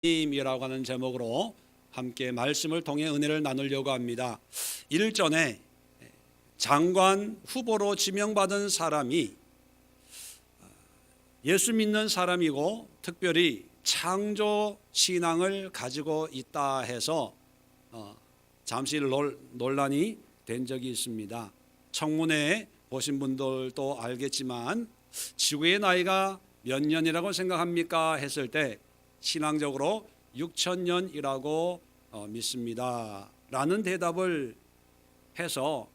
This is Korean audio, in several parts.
이라고 하는 제목으로 함께 말씀을 통해 은혜를 나누려고 합니다. 일전에 장관 후보로 지명받은 사람이 예수 믿는 사람이고 특별히 창조 신앙을 가지고 있다 해서 잠시 논란이 된 적이 있습니다. 청문회 보신 분들도 알겠지만 지구의 나이가 몇 년이라고 생각합니까? 했을 때 신앙적으로 6,000년이라고 믿습니다 라는 대답을 해서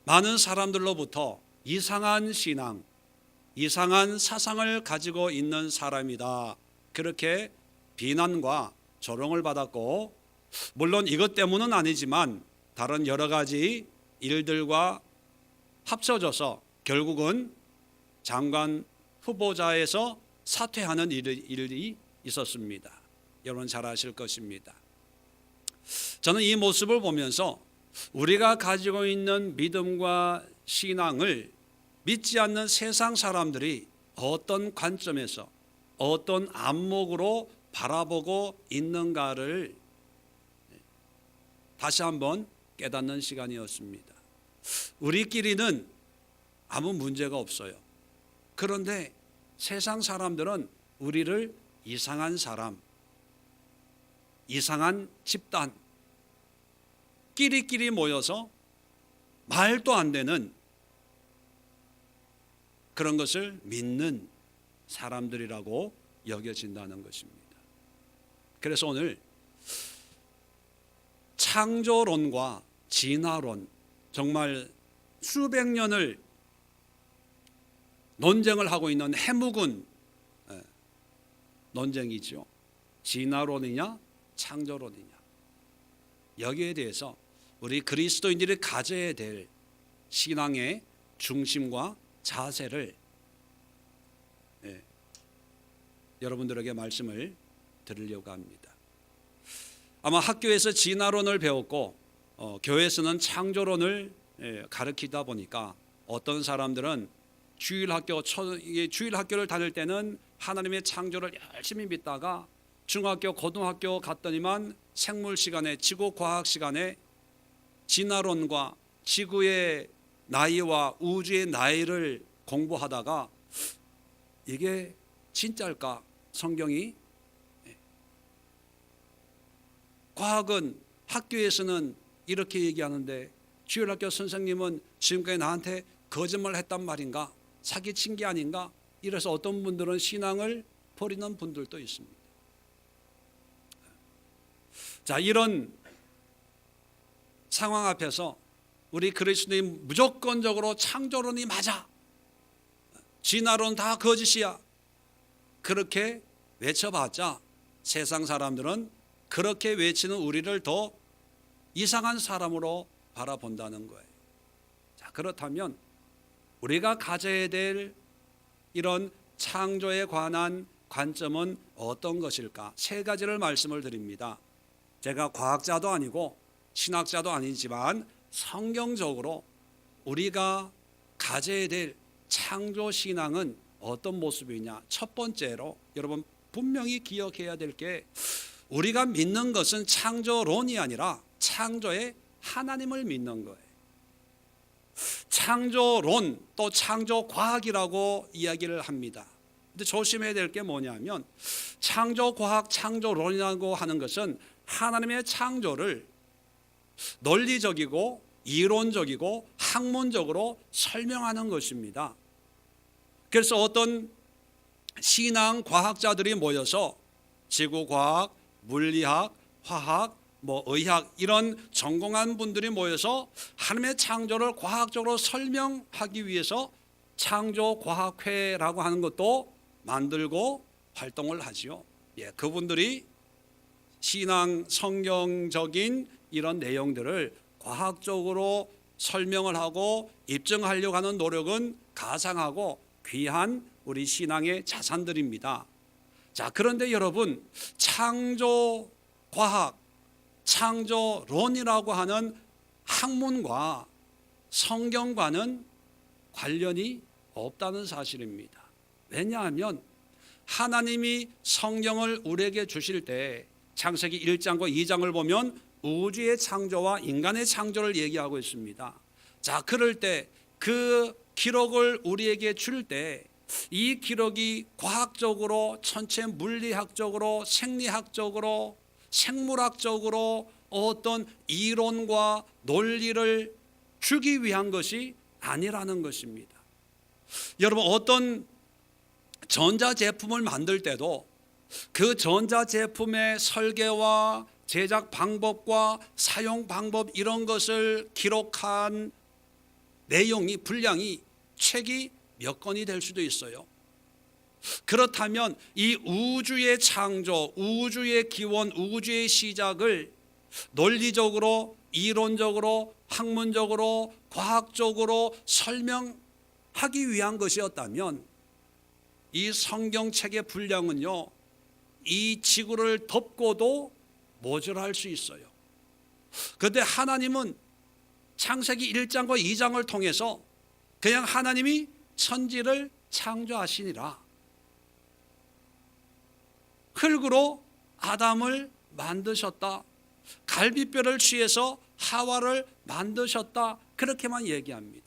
많은 사람들로부터 이상한 신앙, 이상한 사상을 가지고 있는 사람이다 그렇게 비난과 조롱을 받았고, 물론 이것 때문은 아니지만 다른 여러 가지 일들과 합쳐져서 결국은 장관 후보자에서 사퇴하는 일이 있었습니다. 여러분 잘 아실 것입니다. 저는 이 모습을 보면서 우리가 가지고 있는 믿음과 신앙을 믿지 않는 세상 사람들이 어떤 관점에서 어떤 안목으로 바라보고 있는가를 다시 한번 깨닫는 시간이었습니다. 우리끼리는 아무 문제가 없어요. 그런데 세상 사람들은 우리를 이상한 사람, 이상한 집단, 끼리끼리 모여서 말도 안 되는 그런 것을 믿는 사람들이라고 여겨진다는 것입니다. 그래서 오늘 창조론과 진화론, 정말 수백 년을 논쟁을 하고 있는 해묵은 논쟁이죠. 진화론이냐 창조론이냐, 여기에 대해서 우리 그리스도인들이 가져야 될 신앙의 중심과 자세를 여러분들에게 말씀을 드리려고 합니다. 아마 학교에서 진화론을 배웠고 교회에서는 창조론을 가르치다 보니까 어떤 사람들은 주일학교를 다닐 때는 하나님의 창조를 열심히 믿다가 중학교, 고등학교 갔더니만 생물 시간에, 지구과학 시간에 진화론과 지구의 나이와 우주의 나이를 공부하다가 이게 진짜일까? 성경이? 과학은 학교에서는 이렇게 얘기하는데 주일학교 선생님은 지금까지 나한테 거짓말 했단 말인가? 사기친 게 아닌가? 이래서 어떤 분들은 신앙을 버리는 분들도 있습니다. 자, 이런 상황 앞에서 우리 그리스도인 무조건적으로 창조론이 맞아, 진화론 다 거짓이야, 그렇게 외쳐봤자 세상 사람들은 그렇게 외치는 우리를 더 이상한 사람으로 바라본다는 거예요. 자, 그렇다면 우리가 가져야 될 이런 창조에 관한 관점은 어떤 것일까? 세 가지를 말씀을 드립니다. 제가 과학자도 아니고 신학자도 아니지만 성경적으로 우리가 가져야 될 창조 신앙은 어떤 모습이냐? 첫 번째로 여러분 분명히 기억해야 될 게, 우리가 믿는 것은 창조론이 아니라 창조의 하나님을 믿는 거예요. 창조론 또 창조과학이라고 이야기를 합니다. 근데 조심해야 될 게 뭐냐면, 창조과학, 창조론이라고 하는 것은 하나님의 창조를 논리적이고 이론적이고 학문적으로 설명하는 것입니다. 그래서 어떤 신앙과학자들이 모여서 지구과학, 물리학, 화학, 의학 이런 전공한 분들이 모여서 하나님의 창조를 과학적으로 설명하기 위해서 창조과학회라고 하는 것도 만들고 활동을 하지요. 그분들이 신앙 성경적인 이런 내용들을 과학적으로 설명을 하고 입증하려고 하는 노력은 가상하고 귀한 우리 신앙의 자산들입니다. 자, 그런데 여러분, 창조과학, 창조론이라고 하는 학문과 성경과는 관련이 없다는 사실입니다. 왜냐하면 하나님이 성경을 우리에게 주실 때 창세기 1장과 2장을 보면 우주의 창조와 인간의 창조를 얘기하고 있습니다. 자, 그럴 때 그 기록을 우리에게 줄 때 이 기록이 과학적으로, 천체 물리학적으로, 생리학적으로, 생물학적으로 어떤 이론과 논리를 주기 위한 것이 아니라는 것입니다. 여러분, 어떤 전자제품을 만들 때도 그 전자제품의 설계와 제작 방법과 사용 방법 이런 것을 기록한 내용이, 분량이 책이 몇 권이 될 수도 있어요. 그렇다면 이 우주의 창조, 우주의 기원, 우주의 시작을 논리적으로, 이론적으로, 학문적으로, 과학적으로 설명하기 위한 것이었다면 이 성경책의 분량은요, 이 지구를 덮고도 모자랄 수 있어요. 그런데 하나님은 창세기 1장과 2장을 통해서 그냥 하나님이 천지를 창조하시니라. 흙으로 아담을 만드셨다. 갈비뼈를 취해서 하와를 만드셨다. 그렇게만 얘기합니다.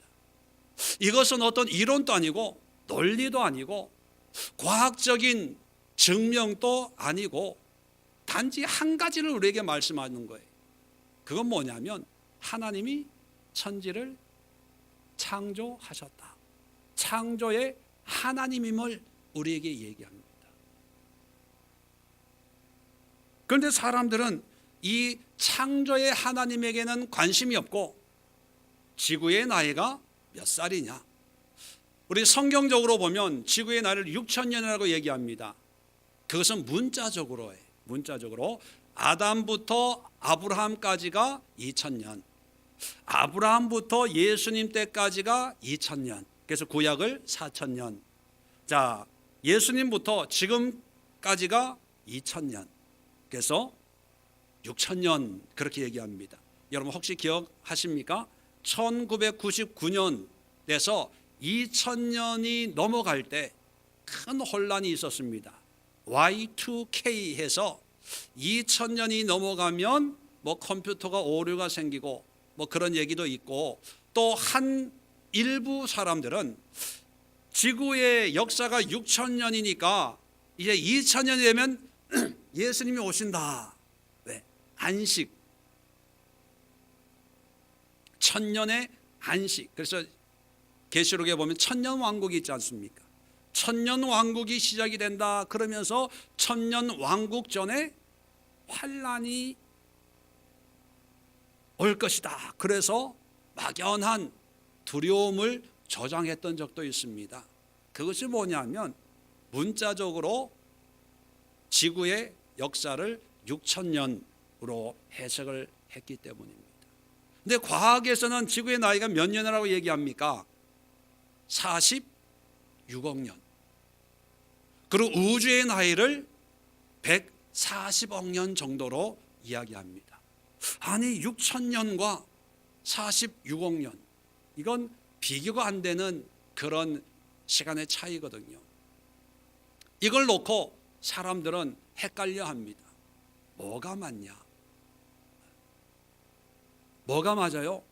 이것은 어떤 이론도 아니고 논리도 아니고 과학적인 증명도 아니고 단지 한 가지를 우리에게 말씀하는 거예요. 그건 뭐냐면 하나님이 천지를 창조하셨다. 창조의 하나님임을 우리에게 얘기합니다. 그런데 사람들은 이 창조의 하나님에게는 관심이 없고 지구의 나이가 몇 살이냐? 우리 성경적으로 보면 지구의 나이를 6,000년이라고 얘기합니다. 그것은 문자적으로 해요. 문자적으로 아담부터 아브라함까지가 2,000년, 아브라함부터 예수님 때까지가 2,000년. 그래서 구약을 4,000년. 자, 예수님부터 지금까지가 2,000년. 그래서 6,000년 그렇게 얘기합니다. 여러분 혹시 기억하십니까? 1999년 돼서 2000년이 넘어갈 때 큰 혼란이 있었습니다. Y2K 해서 2000년이 넘어가면 뭐 컴퓨터가 오류가 생기고 뭐 그런 얘기도 있고, 또 한 일부 사람들은 지구의 역사가 6,000년이니까 이제 2000년이 되면 예수님이 오신다. 왜? 안식. 천년의 안식. 그래서 계시록에 보면 천년 왕국이 있지 않습니까? 천년 왕국이 시작이 된다. 그러면서 천년 왕국 전에 환란이 올 것이다. 그래서 막연한 두려움을 조장했던 적도 있습니다. 그것이 뭐냐면 문자적으로 지구의 역사를 6,000년으로 해석을 했기 때문입니다. 근데 과학에서는 지구의 나이가 몇 년이라고 얘기합니까? 46억 년. 그리고 우주의 나이를 140억 년 정도로 이야기합니다. 아니 6,000년과 46억 년, 이건 비교가 안 되는 그런 시간의 차이거든요. 이걸 놓고 사람들은 헷갈려 합니다. 뭐가 맞냐? 뭐가 맞아요?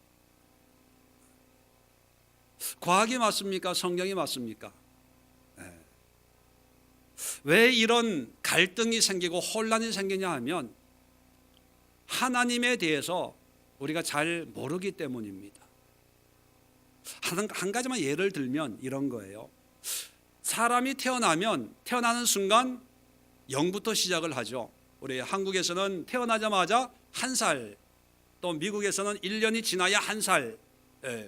과학이 맞습니까? 성경이 맞습니까? 왜 이런 갈등이 생기고 혼란이 생기냐 하면 하나님에 대해서 우리가 잘 모르기 때문입니다. 한 가지만 예를 들면 이런 거예요. 사람이 태어나는 순간 0부터 시작을 하죠. 우리 한국에서는 태어나자마자 1살, 또 미국에서는 1년이 지나야 1살.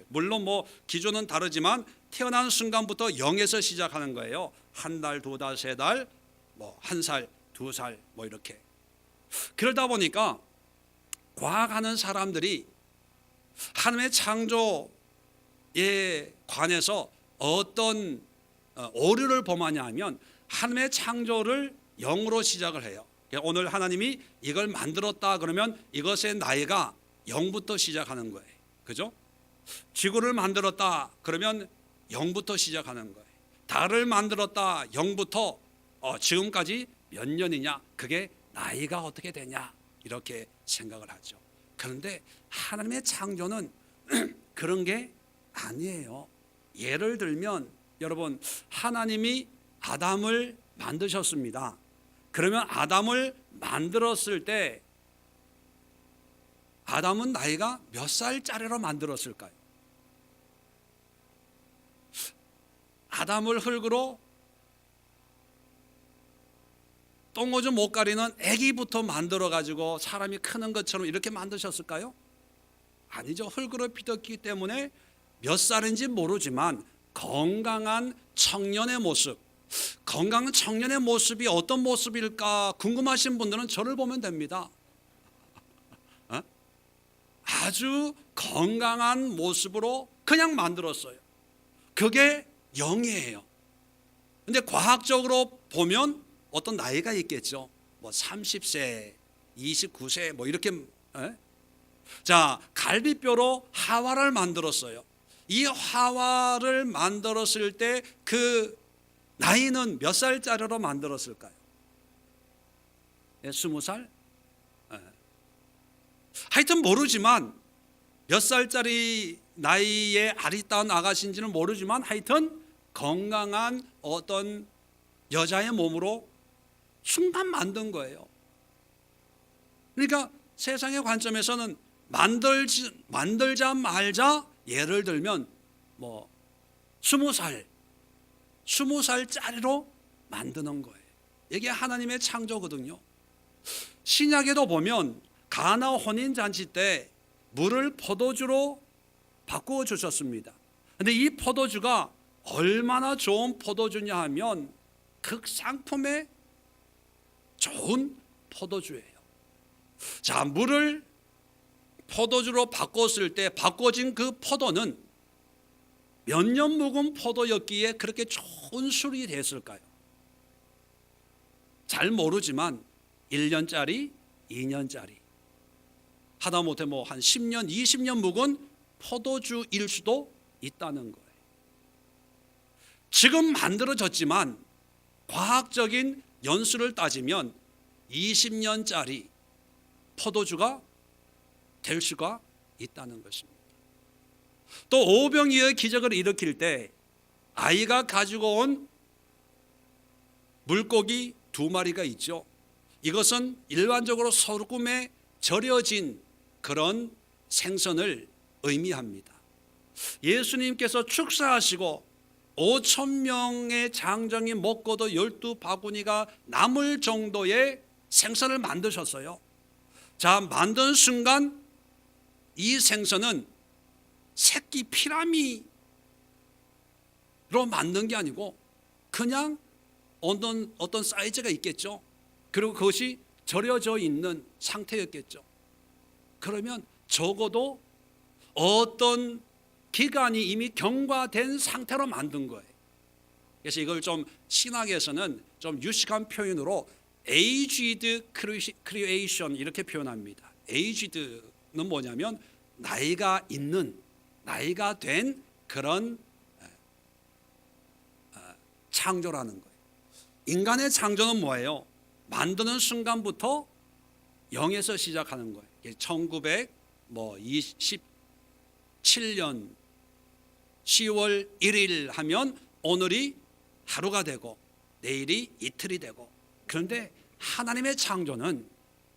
물론 뭐 기준은 다르지만 태어나는 순간부터 0에서 시작하는 거예요. 1달, 2달, 3달, 뭐 1살, 2살 뭐 이렇게. 그러다 보니까 과학하는 사람들이 하나님의 창조에 관해서 어떤 오류를 범하냐 하면 하나님의 창조를 0으로 시작을 해요. 오늘 하나님이 이걸 만들었다 그러면 이것의 나이가 0부터 시작하는 거예요. 그죠? 지구를 만들었다 그러면 0부터 시작하는 거예요. 달을 만들었다 0부터 지금까지 몇 년이냐, 그게 나이가 어떻게 되냐, 이렇게 생각을 하죠. 그런데 하나님의 창조는 그런 게 아니에요. 예를 들면 여러분, 하나님이 아담을 만드셨습니다. 그러면 아담을 만들었을 때 아담은 나이가 몇 살짜리로 만들었을까요? 아담을 흙으로 똥오줌 못 가리는 아기부터 만들어 가지고 사람이 크는 것처럼 이렇게 만드셨을까요? 아니죠. 흙으로 빚었기 때문에 몇 살인지 모르지만 건강한 청년의 모습, 건강한 청년의 모습이 어떤 모습일까 궁금하신 분들은 저를 보면 됩니다. 아주 건강한 모습으로 그냥 만들었어요. 그게 영이에요. 근데 과학적으로 보면 어떤 나이가 있겠죠. 뭐 30세, 29세 뭐 이렇게. 자, 갈비뼈로 하와를 만들었어요. 이 하와를 만들었을 때 그 나이는 몇 살짜리로 만들었을까요? 20살? 하여튼 모르지만 몇 살짜리 나이에 아리따운 아가씨인지는 모르지만 하여튼 건강한 어떤 여자의 몸으로 순간 만든 거예요. 그러니까 세상의 관점에서는 만들자 말자, 예를 들면 뭐 20살짜리로 만드는 거예요. 이게 하나님의 창조거든요. 신약에도 보면 가나 혼인잔치 때 물을 포도주로 바꾸어 주셨습니다. 그런데 이 포도주가 얼마나 좋은 포도주냐 하면 극상품의 좋은 포도주예요. 자, 물을 포도주로 바꿨을 때 바꿔진 그 포도는 몇 년 묵은 포도였기에 그렇게 좋은 술이 됐을까요? 잘 모르지만 1년짜리, 2년짜리, 하다못해 뭐 한 10년, 20년 묵은 포도주일 수도 있다는 거예요. 지금 만들어졌지만 과학적인 연수를 따지면 20년짜리 포도주가 될 수가 있다는 것입니다. 또 오병이어의 기적을 일으킬 때 아이가 가지고 온 물고기 2마리가 있죠. 이것은 일반적으로 소금에 절여진 그런 생선을 의미합니다. 예수님께서 축사하시고 5,000명의 장정이 먹고도 12바구니가 남을 정도의 생선을 만드셨어요. 자, 만든 순간 이 생선은 새끼 피라미로 만든 게 아니고 그냥 어떤 사이즈가 있겠죠. 그리고 그것이 절여져 있는 상태였겠죠. 그러면 적어도 어떤 기간이 이미 경과된 상태로 만든 거예요. 그래서 이걸 좀 신학에서는 좀 유식한 표현으로 aged creation 이렇게 표현합니다. aged는 뭐냐면 나이가 있는, 나이가 된 그런 창조라는 거예요. 인간의 창조는 뭐예요? 만드는 순간부터 0에서 시작하는 거예요. 1927년 10월 1일 하면 오늘이 하루가 되고 내일이 이틀이 되고, 그런데 하나님의 창조는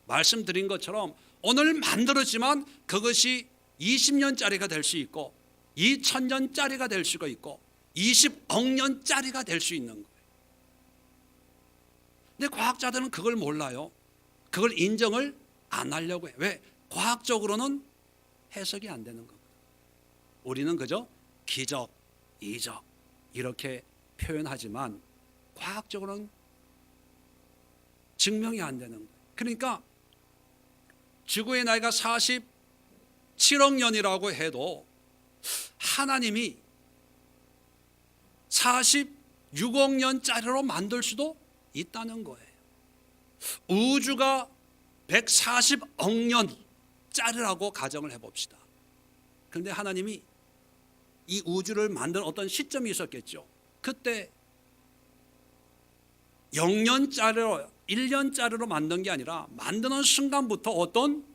말씀드린 것처럼 오늘 만들었지만 그것이 20년짜리가 될 수 있고 2000년짜리가 될 수가 있고 20억 년짜리가 될 수 있는 거예요. 근데 과학자들은 그걸 몰라요. 그걸 인정을 안 하려고 해요. 왜? 과학적으로는 해석이 안 되는 거거든요. 우리는 그저 기적, 이적 이렇게 표현하지만 과학적으로는 증명이 안 되는 거예요. 그러니까 지구의 나이가 47억 년이라고 해도 하나님이 46억 년짜리로 만들 수도 있다는 거예요. 우주가 140억 년짜리라고 가정을 해봅시다. 그런데 하나님이 이 우주를 만든 어떤 시점이 있었겠죠. 그때 0년짜리로 1년짜리로 만든 게 아니라 만드는 순간부터 어떤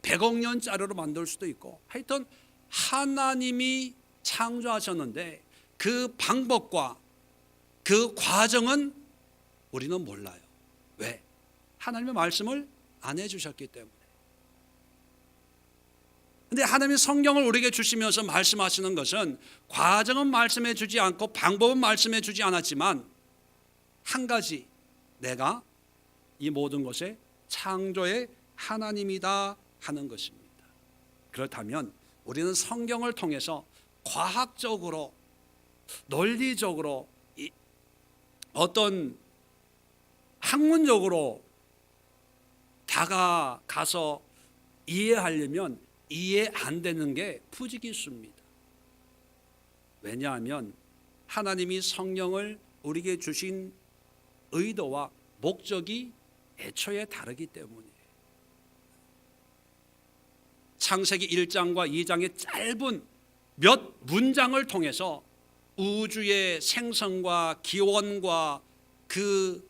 100억 년짜리로 만들 수도 있고, 하여튼 하나님이 창조하셨는데 그 방법과 그 과정은 우리는 몰라요. 왜? 하나님의 말씀을 안 해주셨기 때문에. 근데 하나님이 성경을 우리에게 주시면서 말씀하시는 것은 과정은 말씀해 주지 않고 방법은 말씀해 주지 않았지만 한 가지, 내가 이 모든 것의 창조의 하나님이다 하는 것입니다. 그렇다면 우리는 성경을 통해서 과학적으로, 논리적으로, 어떤 학문적으로 다가가서 이해하려면 이해 안 되는 게 푸지기수입니다. 왜냐하면 하나님이 성령을 우리에게 주신 의도와 목적이 애초에 다르기 때문이에요. 창세기 1장과 2장의 짧은 몇 문장을 통해서 우주의 생성과 기원과 그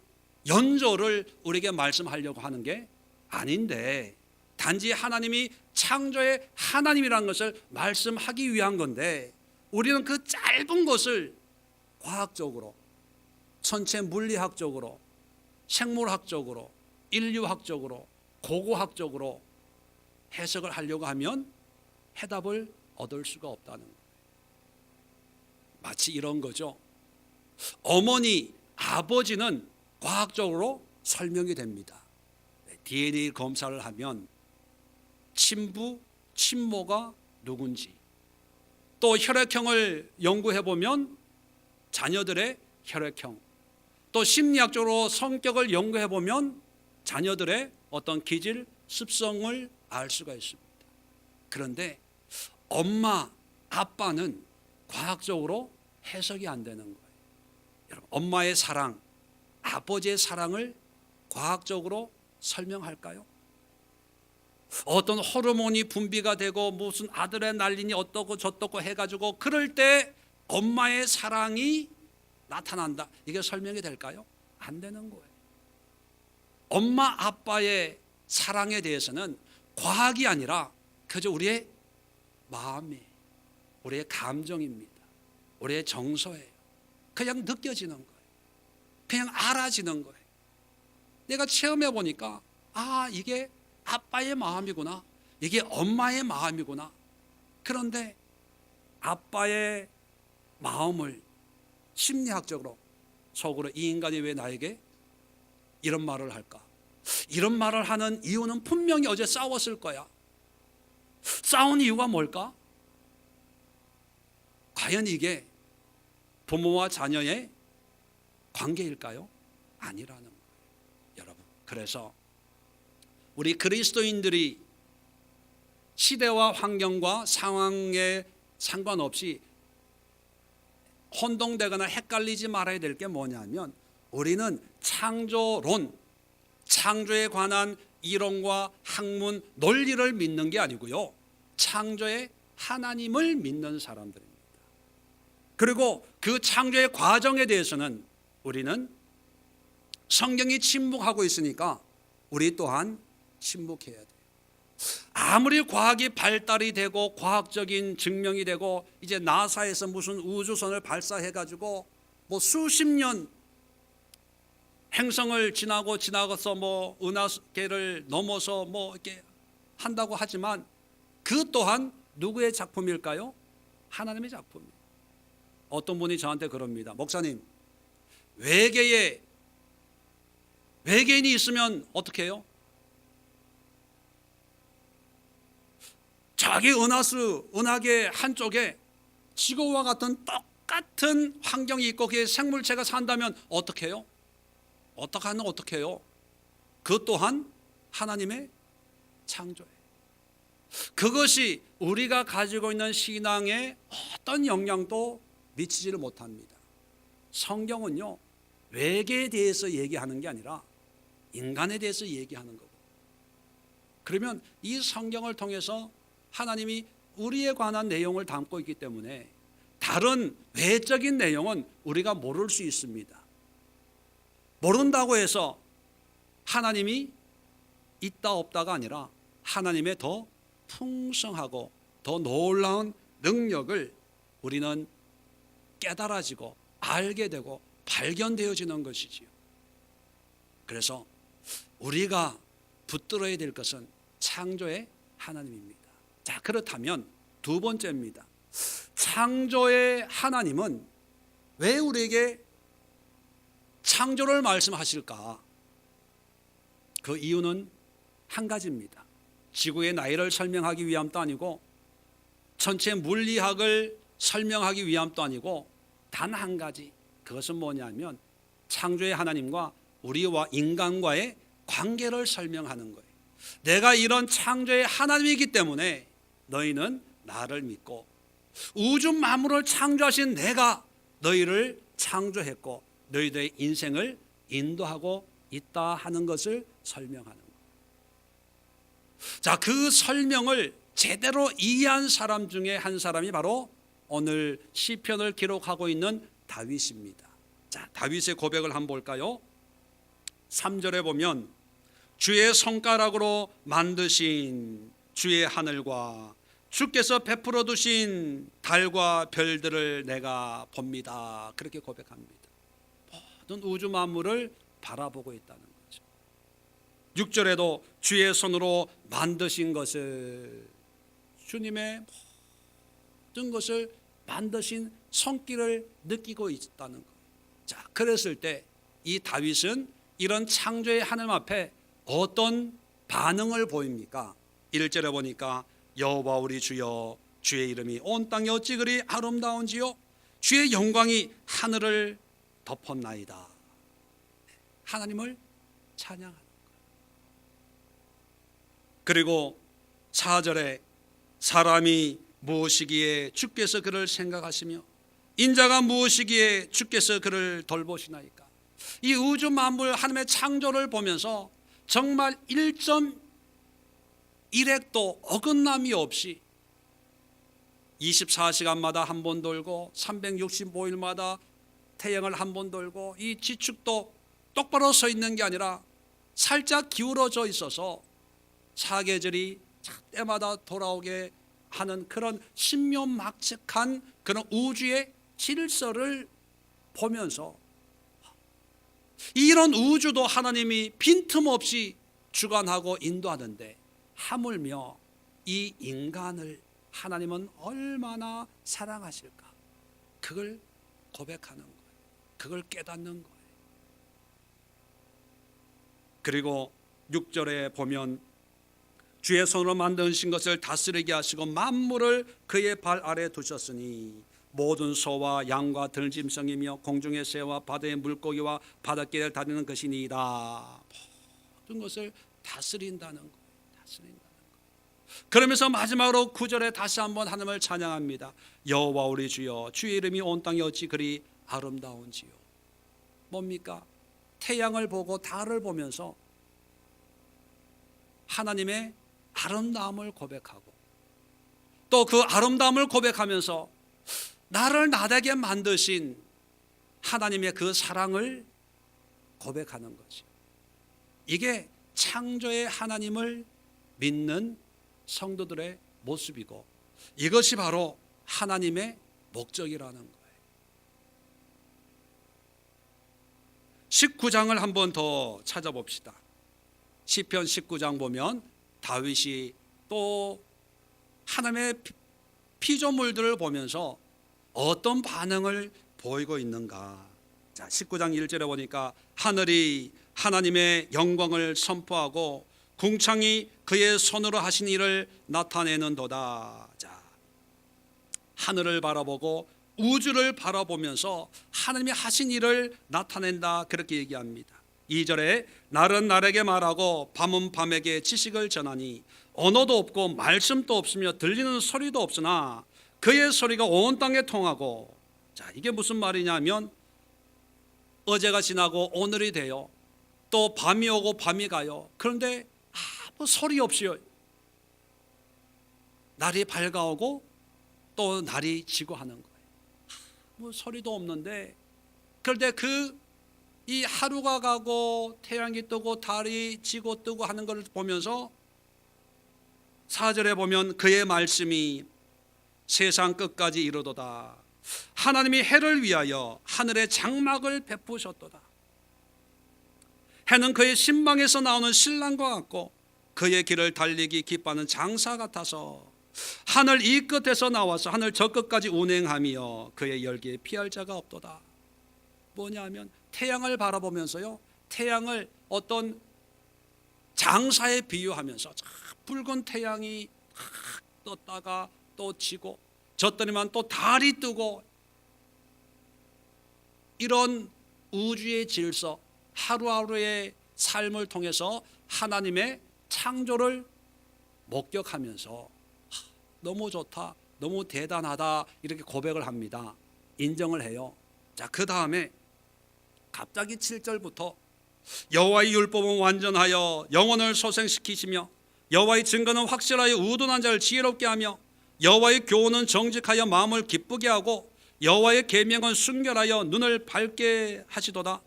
연조를 우리에게 말씀하려고 하는 게 아닌데, 단지 하나님이 창조의 하나님이라는 것을 말씀하기 위한 건데, 우리는 그 짧은 것을 과학적으로, 천체 물리학적으로, 생물학적으로, 인류학적으로, 고고학적으로 해석을 하려고 하면 해답을 얻을 수가 없다는 거예요. 마치 이런 거죠. 어머니, 아버지는 과학적으로 설명이 됩니다. DNA 검사를 하면 친부, 친모가 누군지, 또 혈액형을 연구해 보면 자녀들의 혈액형, 또 심리학적으로 성격을 연구해 보면 자녀들의 어떤 기질, 습성을 알 수가 있습니다. 그런데 엄마, 아빠는 과학적으로 해석이 안 되는 거예요. 여러분, 엄마의 사랑, 아버지의 사랑을 과학적으로 설명할까요? 어떤 호르몬이 분비가 되고 무슨 아드레날린이 어떻고 저떻고 해가지고 그럴 때 엄마의 사랑이 나타난다, 이게 설명이 될까요? 안 되는 거예요. 엄마 아빠의 사랑에 대해서는 과학이 아니라 그저 우리의 마음이에요. 우리의 감정입니다. 우리의 정서예요. 그냥 느껴지는 거예요. 그냥 알아지는 거예요. 내가 체험해 보니까 이게 아빠의 마음이구나, 이게 엄마의 마음이구나. 그런데 아빠의 마음을 심리학적으로 속으로, 이 인간이 왜 나에게 이런 말을 할까? 이런 말을 하는 이유는 분명히 어제 싸웠을 거야. 싸운 이유가 뭘까? 과연 이게 부모와 자녀의 관계일까요? 아니라는 거예요. 여러분, 그래서 우리 그리스도인들이 시대와 환경과 상황에 상관없이 혼동되거나 헷갈리지 말아야 될 게 뭐냐면, 우리는 창조론, 창조에 관한 이론과 학문, 논리를 믿는 게 아니고요, 창조의 하나님을 믿는 사람들입니다. 그리고 그 창조의 과정에 대해서는 우리는 성경이 침묵하고 있으니까 우리 또한 침묵해야 돼요. 아무리 과학이 발달이 되고 과학적인 증명이 되고 이제 나사에서 무슨 우주선을 발사해가지고 수십 년 행성을 지나가서 은하계를 넘어서 이렇게 한다고 하지만 그 또한 누구의 작품일까요? 하나님의 작품이에요. 어떤 분이 저한테 그럽니다. 목사님, 외계인이 있으면 어떻게 해요? 자기 은하계 한쪽에 지구와 같은 똑같은 환경이 있고 그게 생물체가 산다면 어떻게 해요? 어떻게 해요? 그 또한 하나님의 창조예요. 그것이 우리가 가지고 있는 신앙에 어떤 영향도 미치지를 못합니다. 성경은요, 외계에 대해서 얘기하는 게 아니라 인간에 대해서 얘기하는 거고, 그러면 이 성경을 통해서 하나님이 우리에 관한 내용을 담고 있기 때문에 다른 외적인 내용은 우리가 모를 수 있습니다. 모른다고 해서 하나님이 있다 없다가 아니라 하나님의 더 풍성하고 더 놀라운 능력을 우리는 깨달아지고 알게 되고 발견되어지는 것이지요. 그래서 우리가 붙들어야 될 것은 창조의 하나님입니다. 자, 그렇다면 두 번째입니다. 창조의 하나님은 왜 우리에게 창조를 말씀하실까? 그 이유는 한 가지입니다. 지구의 나이를 설명하기 위함도 아니고 전체 물리학을 설명하기 위함도 아니고 단 한 가지, 그것은 뭐냐면 창조의 하나님과 우리와 인간과의 관계를 설명하는 거예요. 내가 이런 창조의 하나님이기 때문에 너희는 나를 믿고 우주 만물을 창조하신 내가 너희를 창조했고 너희들의 인생을 인도하고 있다 하는 것을 설명하는 거예요. 자, 그 설명을 제대로 이해한 사람 중에 한 사람이 바로 오늘 시편을 기록하고 있는 다윗입니다. 자, 다윗의 고백을 한번 볼까요? 3절에 보면 주의 손가락으로 만드신 주의 하늘과 주께서 베풀어 두신 달과 별들을 내가 봅니다. 그렇게 고백합니다. 모든 우주 만물을 바라보고 있다는 거죠. 6절에도 주의 손으로 만드신 것을, 주님의 모든 것을 만드신 손길을 느끼고 있다는 거예요. 자, 그랬을 때 이 다윗은 이런 창조의 하나님 앞에 어떤 반응을 보입니까? 1절에 보니까 여호와 우리 주여, 주의 이름이 온 땅에 어찌 그리 아름다운지요, 주의 영광이 하늘을 덮었나이다. 하나님을 찬양하는 거예요. 그리고 4절에 사람이 무엇이기에 주께서 그를 생각하시며 인자가 무엇이기에 주께서 그를 돌보시나이까. 이 우주 만물 하나님의 창조를 보면서 정말 1.1획도 어긋남이 없이 24시간마다 한 번 돌고 365일마다 태양을 한 번 돌고 이 지축도 똑바로 서 있는 게 아니라 살짝 기울어져 있어서 사계절이 때마다 돌아오게 하는 그런 신묘막측한 그런 우주의 질서를 보면서 이런 우주도 하나님이 빈틈없이 주관하고 인도하는데 하물며 이 인간을 하나님은 얼마나 사랑하실까, 그걸 고백하는 거예요. 그걸 깨닫는 거예요. 그리고 6절에 보면 주의 손으로 만드신 것을 다스리게 하시고 만물을 그의 발 아래 두셨으니 모든 소와 양과 들짐승이며 공중의 새와 바다의 물고기와 바닷길을 다니는 것이니이다. 모든 것을 다스린다는 거예요. 다스린다는 거예요. 그러면서 마지막으로 9절에 다시 한번 하나님을 찬양합니다. 여호와 우리 주여, 주의 이름이 온 땅에 어찌 그리 아름다운지요. 뭡니까? 태양을 보고 달을 보면서 하나님의 아름다움을 고백하고 또 그 아름다움을 고백하면서 나를 나되게 만드신 하나님의 그 사랑을 고백하는 거죠. 이게 창조의 하나님을 믿는 성도들의 모습이고 이것이 바로 하나님의 목적이라는 거예요. 19장을 한번 더 찾아봅시다. 시편 19장 보면 다윗이 또 하나님의 피조물들을 보면서 어떤 반응을 보이고 있는가. 자, 19장 1절에 보니까 하늘이 하나님의 영광을 선포하고 궁창이 그의 손으로 하신 일을 나타내는도다. 자, 하늘을 바라보고 우주를 바라보면서 하나님이 하신 일을 나타낸다, 그렇게 얘기합니다. 2절에 날은 날에게 말하고 밤은 밤에게 지식을 전하니 언어도 없고 말씀도 없으며 들리는 소리도 없으나 그의 소리가 온 땅에 통하고. 자, 이게 무슨 말이냐면 어제가 지나고 오늘이 돼요. 또 밤이 오고 밤이 가요. 그런데 아무 소리 없이요, 날이 밝아오고 또 날이 지고 하는 거예요. 아무 소리도 없는데, 그런데 그 이 하루가 가고 태양이 뜨고 달이 지고 뜨고 하는 것을 보면서 4절에 보면 그의 말씀이 세상 끝까지 이르도다. 하나님이 해를 위하여 하늘의 장막을 베푸셨도다. 해는 그의 신방에서 나오는 신랑과 같고 그의 길을 달리기 기뻐하는 장사 같아서 하늘 이 끝에서 나와서 하늘 저 끝까지 운행하며 그의 열기에 피할 자가 없도다. 뭐냐면 태양을 바라보면서요, 태양을 어떤 장사에 비유하면서 붉은 태양이 떴다가 또 지고 졌더니만 또 달이 뜨고, 이런 우주의 질서, 하루하루의 삶을 통해서 하나님의 창조를 목격하면서 너무 좋다, 너무 대단하다 이렇게 고백을 합니다. 인정을 해요. 자, 그 다음에 갑자기 7절부터 여호와의 율법은 완전하여 영혼을 소생시키시며 여호와의 증거는 확실하여 우둔한 자를 지혜롭게 하며 여호와의 교훈은 정직하여 마음을 기쁘게 하고 여호와의 계명은 순결하여 눈을 밝게 하시도다.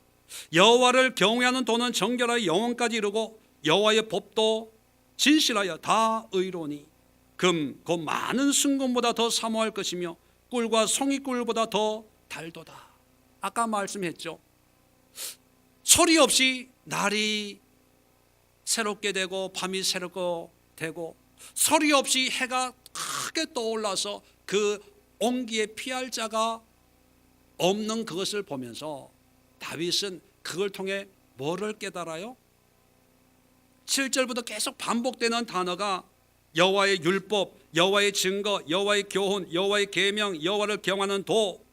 여호와를 경외하는 도는 정결하여 영혼까지 이르고 여호와의 법도 진실하여 다 의로니 금 곧 많은 순금보다 더 사모할 것이며 꿀과 송이꿀보다 더 달도다. 아까 말씀했죠. 소리 없이 날이 새롭게 되고 밤이 새롭게 되고 소리 없이 해가 크게 떠올라서 그 온기에 피할 자가 없는 그것을 보면서 다윗은 그걸 통해 뭐를 깨달아요? 7절부터 계속 반복되는 단어가 여호와의 율법, 여호와의 증거, 여호와의 교훈, 여호와의 계명, 여호와를 경외하는 도,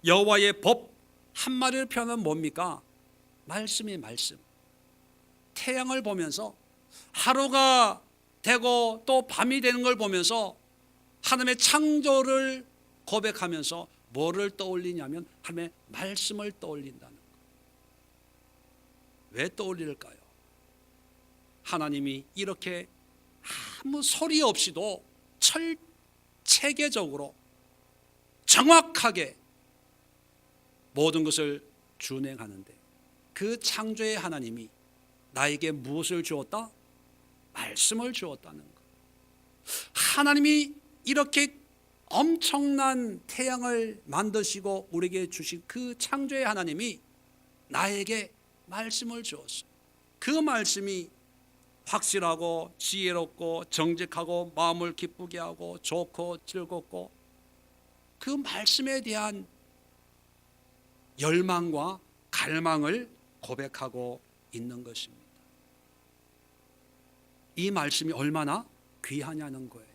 여호와의 법, 한 마리를 표현하면 뭡니까? 말씀이 말씀. 태양을 보면서 하루가 되고 또 밤이 되는 걸 보면서 하나님의 창조를 고백하면서 뭐를 떠올리냐면 하나님의 말씀을 떠올린다는 것. 왜 떠올릴까요? 하나님이 이렇게 아무 소리 없이도 체계적으로 정확하게 모든 것을 준행하는데 그 창조의 하나님이 나에게 무엇을 주었다? 말씀을 주었다는 것. 하나님이 이렇게 엄청난 태양을 만드시고 우리에게 주신 그 창조의 하나님이 나에게 말씀을 주었어요. 그 말씀이 확실하고 지혜롭고 정직하고 마음을 기쁘게 하고 좋고 즐겁고, 그 말씀에 대한 열망과 갈망을 고백하고 있는 것입니다. 이 말씀이 얼마나 귀하냐는 거예요.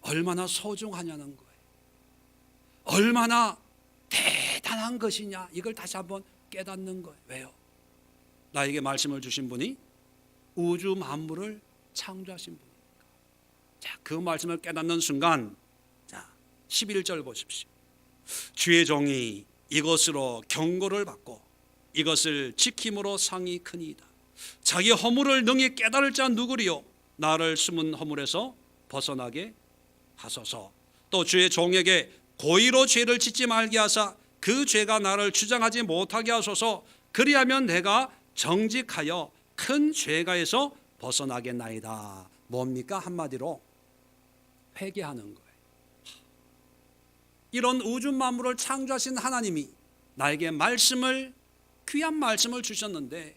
얼마나 소중하냐는 거예요. 얼마나 대단한 것이냐, 이걸 다시 한번 깨닫는 거예요. 왜요? 나에게 말씀을 주신 분이 우주 만물을 창조하신 분이니까. 자, 그 말씀을 깨닫는 순간, 자, 11절 보십시오. 주의 종이 이것으로 경고를 받고 이것을 지킴으로 상이 크니이다. 자기 허물을 능히 깨달을 자 누구리요? 나를 숨은 허물에서 벗어나게 하소서. 또 주의 종에게 고의로 죄를 짓지 말게 하사 그 죄가 나를 주장하지 못하게 하소서. 그리하면 내가 정직하여 큰 죄가에서 벗어나겠나이다. 뭡니까? 한마디로 회개하는 거예요. 이런 우주 만물을 창조하신 하나님이 나에게 말씀을, 귀한 말씀을 주셨는데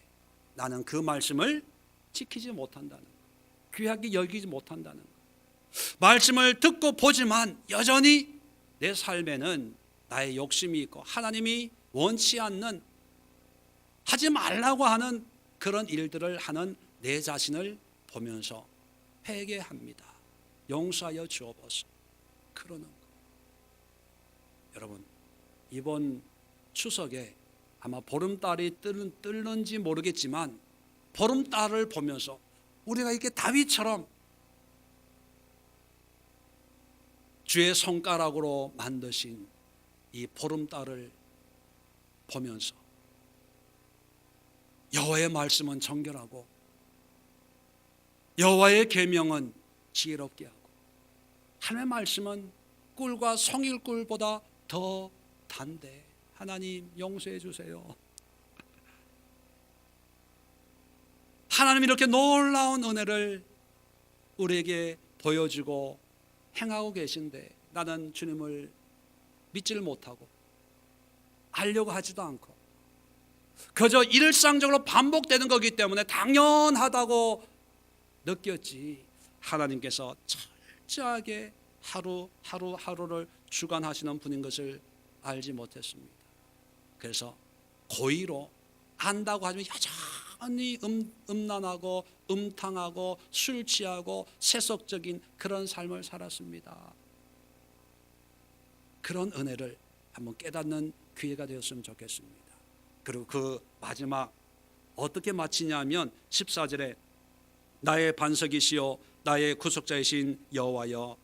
나는 그 말씀을 지키지 못한다는 거예요. 귀하게 여기지 못한다는 거예요. 말씀을 듣고 보지만 여전히 내 삶에는 나의 욕심이 있고 하나님이 원치 않는, 하지 말라고 하는 그런 일들을 하는 내 자신을 보면서 회개합니다. 용서하여 주옵소서. 그러는 거예요. 여러분, 이번 추석에 아마 보름달이 뜰는지 모르겠지만 보름달을 보면서 우리가 이렇게 다윗처럼 주의 손가락으로 만드신 이 보름달을 보면서 여호와의 말씀은 정결하고 여호와의 계명은 지혜롭게 하고 하나님의 말씀은 꿀과 송일꿀보다 더 단데 하나님 용서해 주세요. 하나님이 이렇게 놀라운 은혜를 우리에게 보여주고 행하고 계신데 나는 주님을 믿지를 못하고 알려고 하지도 않고 그저 일상적으로 반복되는 거기 때문에 당연하다고 느꼈지, 하나님께서 철저하게 하루하루를 주관하시는 분인 것을 알지 못했습니다. 그래서 고의로 안다고 하지만 여전히 음란하고 음탕하고 술 취하고 세속적인 그런 삶을 살았습니다. 그런 은혜를 한번 깨닫는 기회가 되었으면 좋겠습니다. 그리고 그 마지막 어떻게 마치냐면 14절에 나의 반석이시요 나의 구속자이신 여호와여,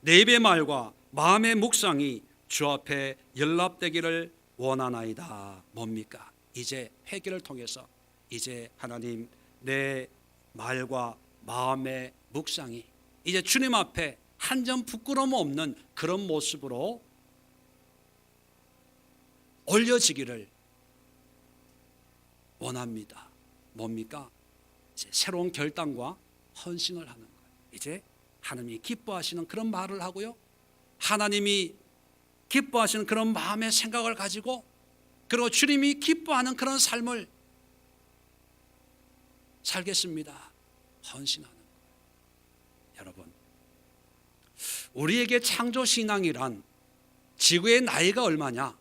내 입의 말과 마음의 묵상이 주 앞에 연락되기를 원하나이다. 뭡니까? 이제 회개를 통해서 이제 하나님, 내 말과 마음의 묵상이 이제 주님 앞에 한 점 부끄러움 없는 그런 모습으로 올려지기를 원합니다. 뭡니까? 이제 새로운 결단과 헌신을 하는 거예요. 이제 하나님이 기뻐하시는 그런 말을 하고요, 하나님이 기뻐하시는 그런 마음의 생각을 가지고, 그리고 주님이 기뻐하는 그런 삶을 살겠습니다. 헌신하는 거예요. 여러분, 우리에게 창조신앙이란 지구의 나이가 얼마냐,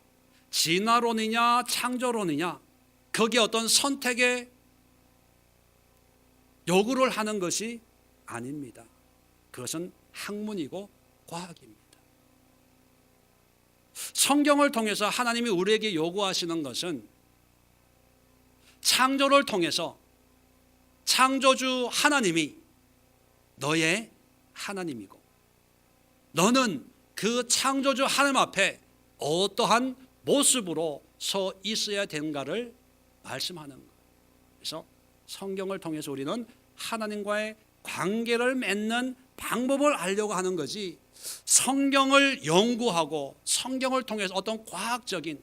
진화론이냐 창조론이냐, 거기에 어떤 선택의 요구를 하는 것이 아닙니다. 그것은 학문이고 과학입니다. 성경을 통해서 하나님이 우리에게 요구하시는 것은 창조를 통해서 창조주 하나님이 너의 하나님이고, 너는 그 창조주 하나님 앞에 어떠한 모습으로 서 있어야 되는가를 말씀하는 거예요. 그래서 성경을 통해서 우리는 하나님과의 관계를 맺는 방법을 알려고 하는 거지, 성경을 연구하고 성경을 통해서 어떤 과학적인,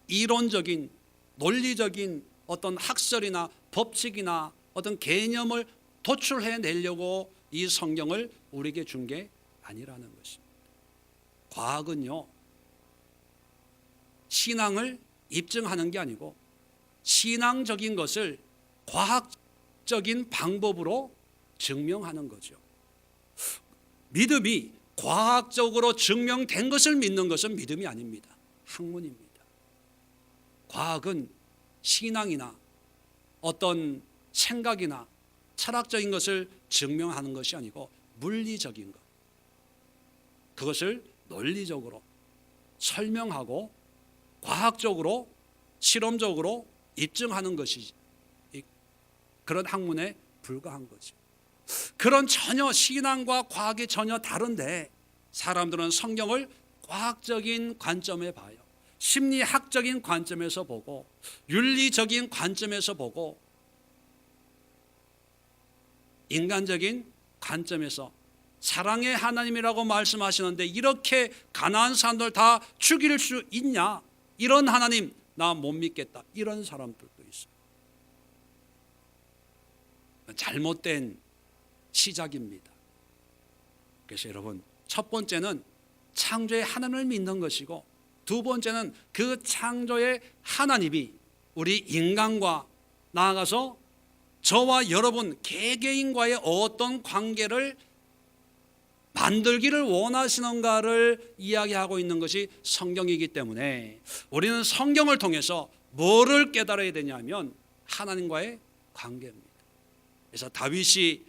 이론적인, 논리적인 어떤 학설이나 법칙이나 어떤 개념을 도출해 내려고 이 성경을 우리에게 준 게 아니라는 것입니다. 과학은요, 신앙을 입증하는 게 아니고 신앙적인 것을 과학적인 방법으로 증명하는 거죠. 믿음이 과학적으로 증명된 것을 믿는 것은 믿음이 아닙니다. 학문입니다. 과학은 신앙이나 어떤 생각이나 철학적인 것을 증명하는 것이 아니고 물리적인 것, 그것을 논리적으로 설명하고 과학적으로 실험적으로 입증하는 것이 그런 학문에 불과한 거죠. 그런 전혀 신앙과 과학이 전혀 다른데 사람들은 성경을 과학적인 관점에 봐요. 심리학적인 관점에서 보고 윤리적인 관점에서 보고 인간적인 관점에서 사랑의 하나님이라고 말씀하시는데 이렇게 가난한 사람들 다 죽일 수 있냐? 이런 하나님 나 못 믿겠다. 이런 사람들도 있어요. 잘못된 시작입니다. 그래서 여러분, 첫 번째는 창조의 하나님을 믿는 것이고, 두 번째는 그 창조의 하나님이 우리 인간과 나아가서 저와 여러분 개개인과의 어떤 관계를 만들기를 원하시는가를 이야기하고 있는 것이 성경이기 때문에 우리는 성경을 통해서 뭐를 깨달아야 되냐면 하나님과의 관계입니다. 그래서 다윗이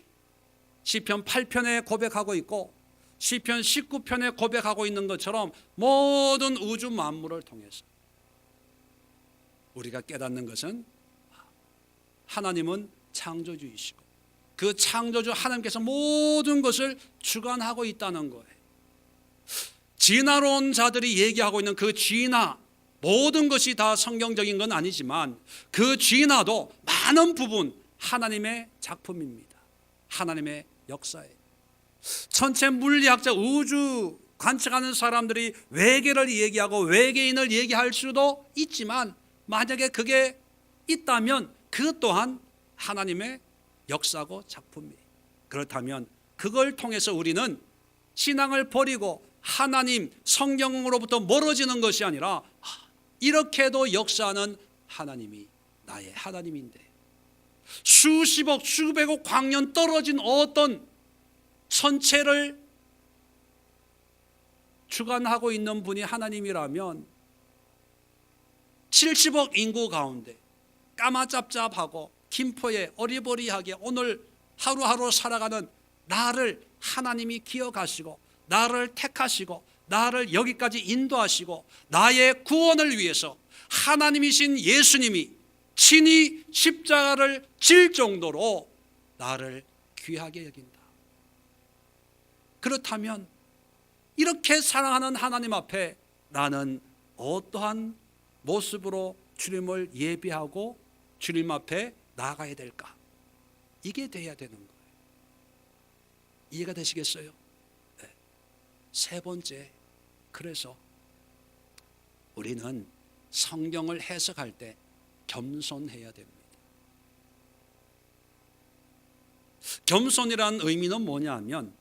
시편 8편에 고백하고 있고 시편 19편에 고백하고 있는 것처럼 모든 우주 만물을 통해서 우리가 깨닫는 것은 하나님은 창조주이시고 그 창조주 하나님께서 모든 것을 주관하고 있다는 거예요. 진화론자들이 얘기하고 있는 그 진화, 모든 것이 다 성경적인 건 아니지만 그 진화도 많은 부분 하나님의 작품입니다. 하나님의 역사예요. 전체 물리학자, 우주 관측하는 사람들이 외계를 얘기하고 외계인을 얘기할 수도 있지만 만약에 그게 있다면 그 또한 하나님의 역사고 작품이에요. 그렇다면 그걸 통해서 우리는 신앙을 버리고 하나님 성경으로부터 멀어지는 것이 아니라 이렇게도 역사하는 하나님이 나의 하나님인데, 수십억 수백억 광년 떨어진 어떤 천체를 주관하고 있는 분이 하나님이라면 70억 인구 가운데 까마잡잡하고 김포에 어리버리하게 오늘 하루하루 살아가는 나를 하나님이 기억하시고 나를 택하시고 나를 여기까지 인도하시고 나의 구원을 위해서 하나님이신 예수님이 친히 십자가를 질 정도로 나를 귀하게 여긴다. 그렇다면 이렇게 사랑하는 하나님 앞에 나는 어떠한 모습으로 주님을 예비하고 주님 앞에 나아가야 될까? 이게 돼야 되는 거예요. 이해가 되시겠어요? 네. 세 번째, 그래서 우리는 성경을 해석할 때 겸손해야 됩니다. 겸손이라는 의미는 뭐냐면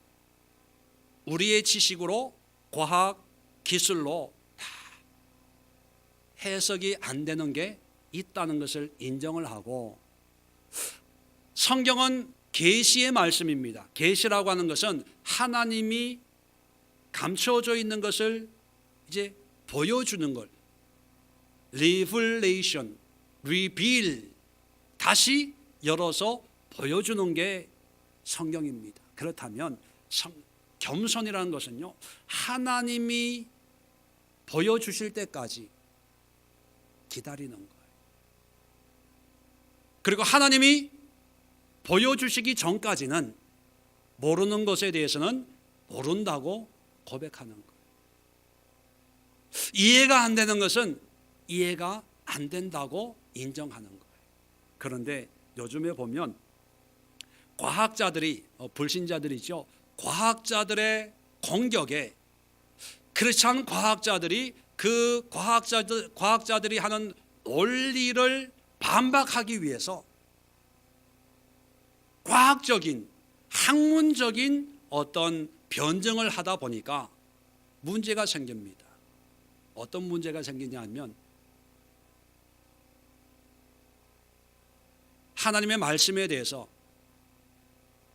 우리의 지식으로 과학, 기술로 다 해석이 안 되는 게 있다는 것을 인정을 하고, 성경은 계시의 말씀입니다. 계시라고 하는 것은 하나님이 감춰져 있는 것을 이제 보여주는 것, revelation, reveal, 다시 열어서 보여주는 게 성경입니다. 그렇다면 겸손이라는 것은요, 하나님이 보여주실 때까지 기다리는 거예요. 그리고 하나님이 보여주시기 전까지는 모르는 것에 대해서는 모른다고 고백하는 거예요. 이해가 안 되는 것은 이해가 안 된다고 인정하는 거예요. 그런데 요즘에 보면 과학자들이, 불신자들이죠, 과학자들의 공격에 크리스찬 과학자들이 그 과학자들이 하는 논리를 반박하기 위해서 과학적인, 학문적인 어떤 변증을 하다 보니까 문제가 생깁니다. 어떤 문제가 생기냐면 하나님의 말씀에 대해서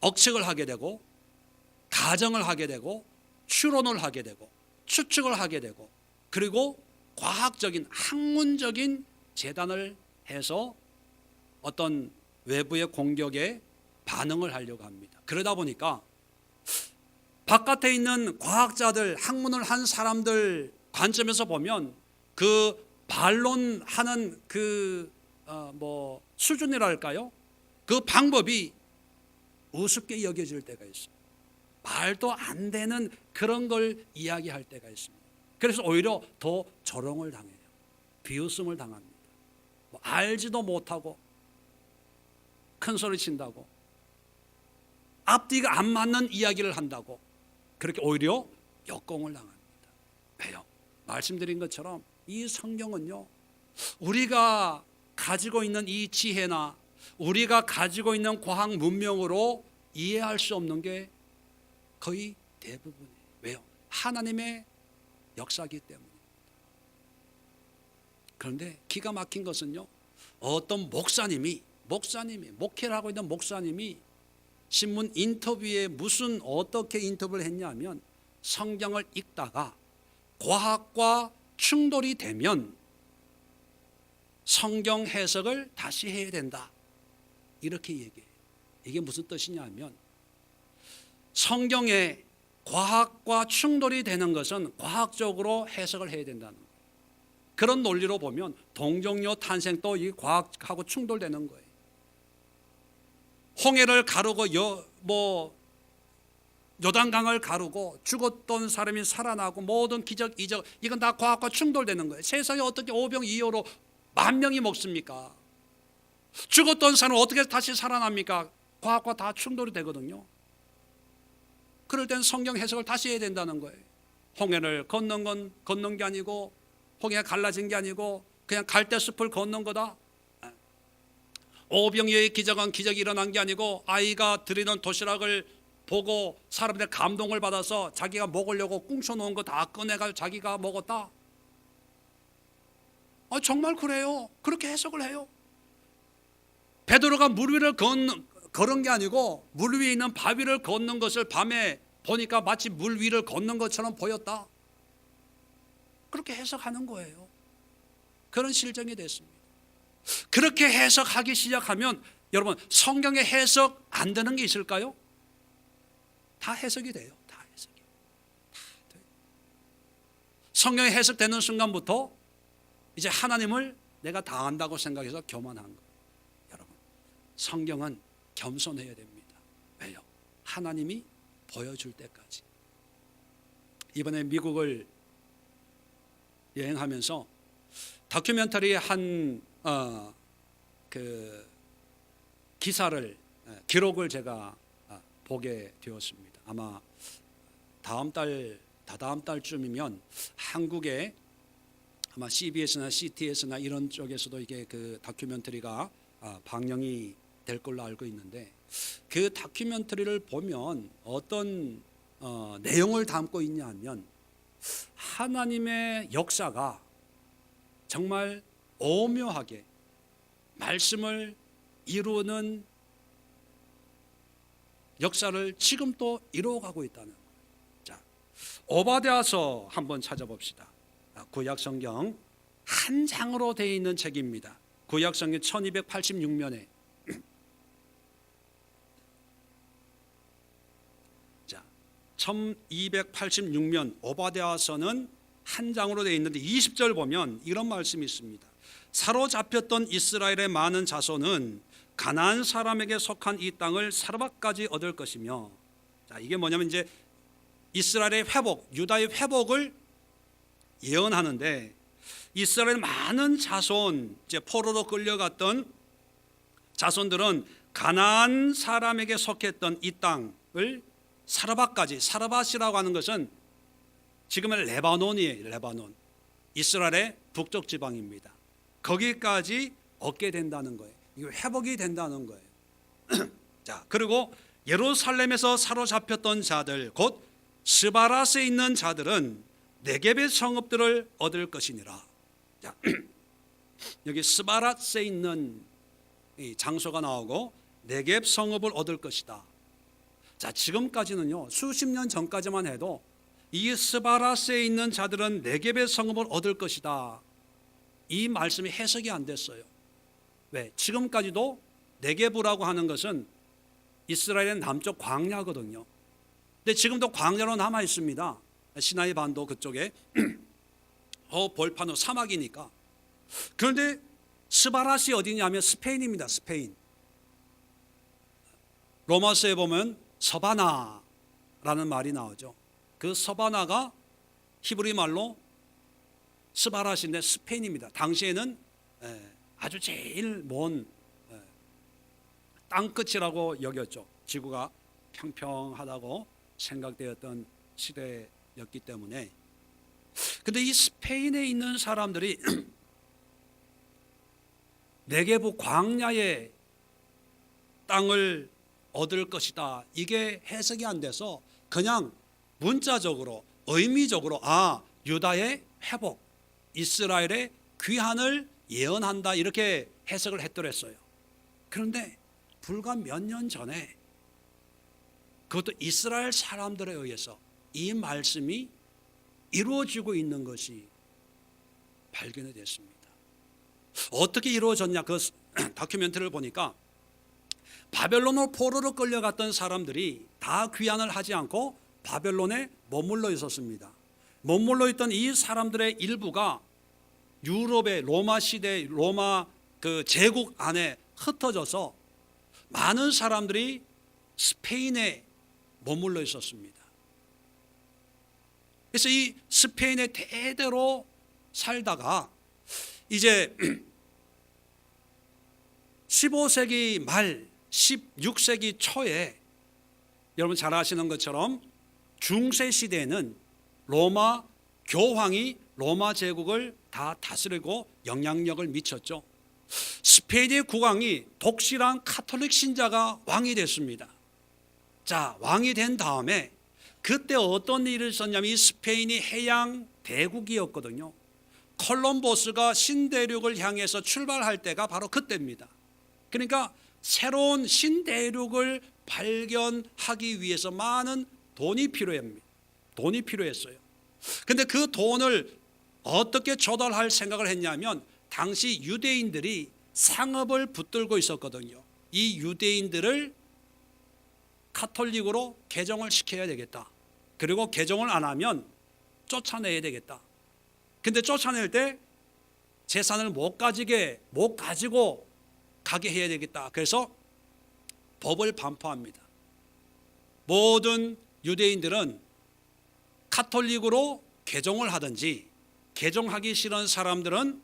억측을 하게 되고 가정을 하게 되고 추론을 하게 되고 추측을 하게 되고, 그리고 과학적인, 학문적인 재단을 해서 어떤 외부의 공격에 반응을 하려고 합니다. 그러다 보니까 바깥에 있는 과학자들, 학문을 한 사람들 관점에서 보면 그 반론하는 그 수준이랄까요? 그 방법이 우습게 여겨질 때가 있어요. 말도 안 되는 그런 걸 이야기할 때가 있습니다. 그래서 오히려 더 조롱을 당해요. 비웃음을 당합니다. 알지도 못하고 큰 소리 친다고, 앞뒤가 안 맞는 이야기를 한다고, 그렇게 오히려 역공을 당합니다. 왜요? 말씀드린 것처럼 이 성경은요, 우리가 가지고 있는 이 지혜나 우리가 가지고 있는 과학 문명으로 이해할 수 없는 게 거의 대부분이에요. 왜요? 하나님의 역사이기 때문입니다. 그런데 기가 막힌 것은요, 어떤 목사님이 목회를 하고 있는 목사님이 신문 인터뷰에 어떻게 인터뷰를 했냐면, 성경을 읽다가 과학과 충돌이 되면 성경 해석을 다시 해야 된다, 이렇게 얘기해요. 이게 무슨 뜻이냐면, 성경에 과학과 충돌이 되는 것은 과학적으로 해석을 해야 된다는 거예요. 그런 논리로 보면 동정녀 탄생도 이 과학하고 충돌되는 거예요. 홍해를 가르고 요단강을 가르고 죽었던 사람이 살아나고 모든 기적 이적, 이건 다 과학과 충돌되는 거예요. 세상에 어떻게 오병이어로 10,000명이 먹습니까? 죽었던 사람은 어떻게 다시 살아납니까? 과학과 다 충돌이 되거든요. 그럴 땐 성경 해석을 다시 해야 된다는 거예요. 홍해를 건넌 게 아니고, 홍해가 갈라진 게 아니고 그냥 갈대숲을 건넌 거다. 오병이어의 기적은 기적이 일어난 게 아니고 아이가 드리는 도시락을 보고 사람들의 감동을 받아서 자기가 먹으려고 꿍쳐놓은 거 다 꺼내가지고 자기가 먹었다. 정말 그래요. 그렇게 해석을 해요. 베드로가 물 위를 걸은 게 아니고 물 위에 있는 바위를 걷는 것을 밤에 보니까 마치 물 위를 걷는 것처럼 보였다. 그렇게 해석하는 거예요. 그런 실정이 됐습니다. 그렇게 해석하기 시작하면 여러분, 성경의 해석 안 되는 게 있을까요? 다 해석이 돼요. 다 해석이. 다 돼요. 성경이 해석되는 순간부터 이제 하나님을 내가 다 안다고 생각해서 교만한 거예요. 여러분, 성경은 겸손해야 됩니다. 왜요? 하나님이 보여줄 때까지. 이번에 미국을 여행하면서 다큐멘터리 한 기록을 제가 보게 되었습니다. 아마 다다음 달쯤이면 한국에 아마 CBS나 CTS나 이런 쪽에서도 이게 그 다큐멘터리가 방영이 될 걸로 알고 있는데, 그 다큐멘터리를 보면 어떤 내용을 담고 있냐면 하나님의 역사가 정말 오묘하게 말씀을 이루는 역사를 지금 또 이루어가고 있다는 거예요. 자, 오바댜서 한번 찾아봅시다. 구약 성경 한 장으로 되어 있는 책입니다. 구약 성경 1286면에 자, 1286면 오바댜서는 한 장으로 되어 있는데 20절 보면 이런 말씀이 있습니다. 사로잡혔던 이스라엘의 많은 자손은 가나안 사람에게 속한 이 땅을 사르밧까지 얻을 것이며, 자, 이게 뭐냐면 이제 이스라엘의 회복, 유다의 회복을 예언하는데, 이스라엘 많은 자손, 이제 포로로 끌려갔던 자손들은 가나안 사람에게 속했던 이 땅을 사르밧까지, 사르밧이라고 하는 것은 지금의 레바논이에요. 레바논, 이스라엘의 북쪽 지방입니다. 거기까지 얻게 된다는 거예요. 이거 회복이 된다는 거예요. 자, 그리고 예루살렘에서 사로잡혔던 자들, 곧 스바랏에 있는 자들은 네겝의 성읍들을 얻을 것이니라. 자, 여기 스바랏에 있는 이 장소가 나오고 네겝 성읍을 얻을 것이다. 자, 지금까지는요, 수십 년 전까지만 해도 이 스바랏에 있는 자들은 네겝의 성읍을 얻을 것이다, 이 말씀이 해석이 안 됐어요. 왜? 지금까지도 네겝이라고 하는 것은 이스라엘의 남쪽 광야거든요. 근데 지금도 광야로 남아 있습니다. 시나이 반도 그쪽에 볼파노 사막이니까. 그런데 스바랏이 어디냐면 스페인입니다. 스페인. 로마서에 보면 서바나라는 말이 나오죠. 그 서바나가 히브리 말로 스바랏인데 스페인입니다. 당시에는 아주 제일 먼 땅끝이라고 여겼죠. 지구가 평평하다고 생각되었던 시대였기 때문에. 근데 이 스페인에 있는 사람들이 네게부 광야의 땅을 얻을 것이다, 이게 해석이 안 돼서 그냥 문자적으로, 의미적으로 유다의 회복, 이스라엘의 귀환을 예언한다, 이렇게 해석을 했더랬어요. 그런데 불과 몇 년 전에 그것도 이스라엘 사람들에 의해서 이 말씀이 이루어지고 있는 것이 발견이 됐습니다. 어떻게 이루어졌냐? 그 다큐멘터리를 보니까 바벨론으로 포로로 끌려갔던 사람들이 다 귀환을 하지 않고 바벨론에 머물러 있었습니다. 머물러 있던 이 사람들의 일부가 유럽의 로마 시대, 로마 그 제국 안에 흩어져서 많은 사람들이 스페인에 머물러 있었습니다. 그래서 이 스페인에 대대로 살다가 이제 15세기 말 16세기 초에 여러분 잘 아시는 것처럼 중세 시대에는 로마 교황이 로마 제국을 다 다스리고 영향력을 미쳤죠. 스페인의 국왕이 독실한 카톨릭 신자가 왕이 됐습니다. 자, 왕이 된 다음에 그때 어떤 일이 있었냐면 이 스페인이 해양 대국이었거든요. 콜럼버스가 신대륙을 향해서 출발할 때가 바로 그때입니다. 그러니까 새로운 신대륙을 발견하기 위해서 많은 돈이 필요합니다. 돈이 필요했어요. 근데 그 돈을 어떻게 조달할 생각을 했냐면 당시 유대인들이 상업을 붙들고 있었거든요. 이 유대인들을 카톨릭으로 개종을 시켜야 되겠다. 그리고 개종을 안 하면 쫓아내야 되겠다. 근데 쫓아낼 때 재산을 못 가지고 가게 해야 되겠다. 그래서 법을 반포합니다. 모든 유대인들은 카톨릭으로 개종을 하든지 개종하기 싫은 사람들은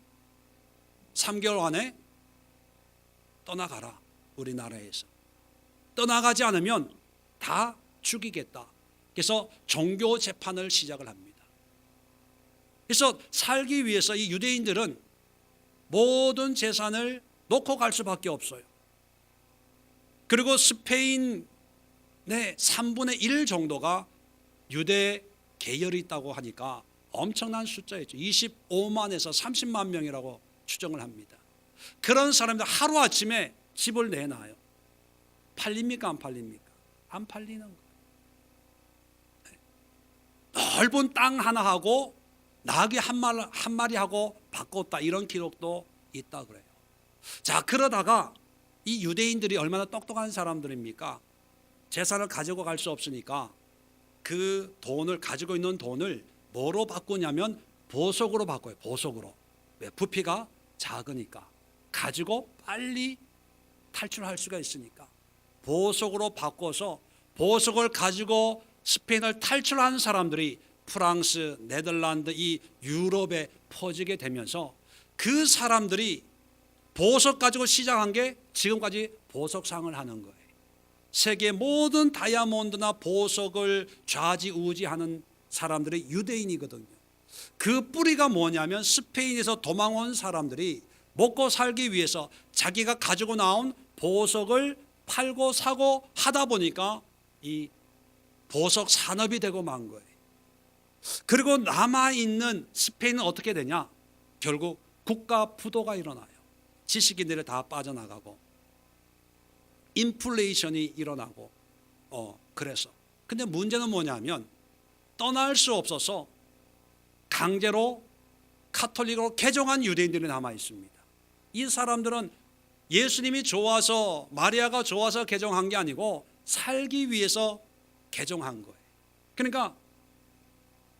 3개월 안에 떠나가라. 우리나라에서. 떠나가지 않으면 다 죽이겠다. 그래서 종교 재판을 시작을 합니다. 그래서 살기 위해서 이 유대인들은 모든 재산을 놓고 갈 수밖에 없어요. 그리고 스페인의 3분의 1 정도가 유대 계열이 있다고 하니까 엄청난 숫자였죠. 25만에서 30만 명이라고 추정을 합니다. 그런 사람들 하루아침에 집을 내놔요. 팔립니까? 안 팔립니까? 안 팔리는 거예요. 넓은 땅 하나하고 나귀 한 마리하고 바꿨다, 이런 기록도 있다 그래요. 자, 그러다가 이 유대인들이 얼마나 똑똑한 사람들입니까? 재산을 가지고 갈 수 없으니까 그 돈을, 가지고 있는 돈을 뭐로 바꾸냐면 보석으로 바꿔요. 보석으로. 왜? 부피가 작으니까. 가지고 빨리 탈출할 수가 있으니까 보석으로 바꿔서 보석을 가지고 스페인을 탈출한 사람들이 프랑스, 네덜란드, 이 유럽에 퍼지게 되면서 그 사람들이 보석 가지고 시작한 게 지금까지 보석상을 하는 거예요. 세계 모든 다이아몬드나 보석을 좌지우지하는 사람들이 유대인이거든요. 그 뿌리가 뭐냐면 스페인에서 도망온 사람들이 먹고 살기 위해서 자기가 가지고 나온 보석을 팔고 사고 하다 보니까 이 보석 산업이 되고 만 거예요. 그리고 남아있는 스페인은 어떻게 되냐? 결국 국가 부도가 일어나요. 지식인들이 다 빠져나가고 인플레이션이 일어나고 그래서. 근데 문제는 뭐냐면 떠날 수 없어서 강제로 카톨릭으로 개종한 유대인들이 남아 있습니다. 이 사람들은 예수님이 좋아서, 마리아가 좋아서 개종한 게 아니고 살기 위해서 개종한 거예요. 그러니까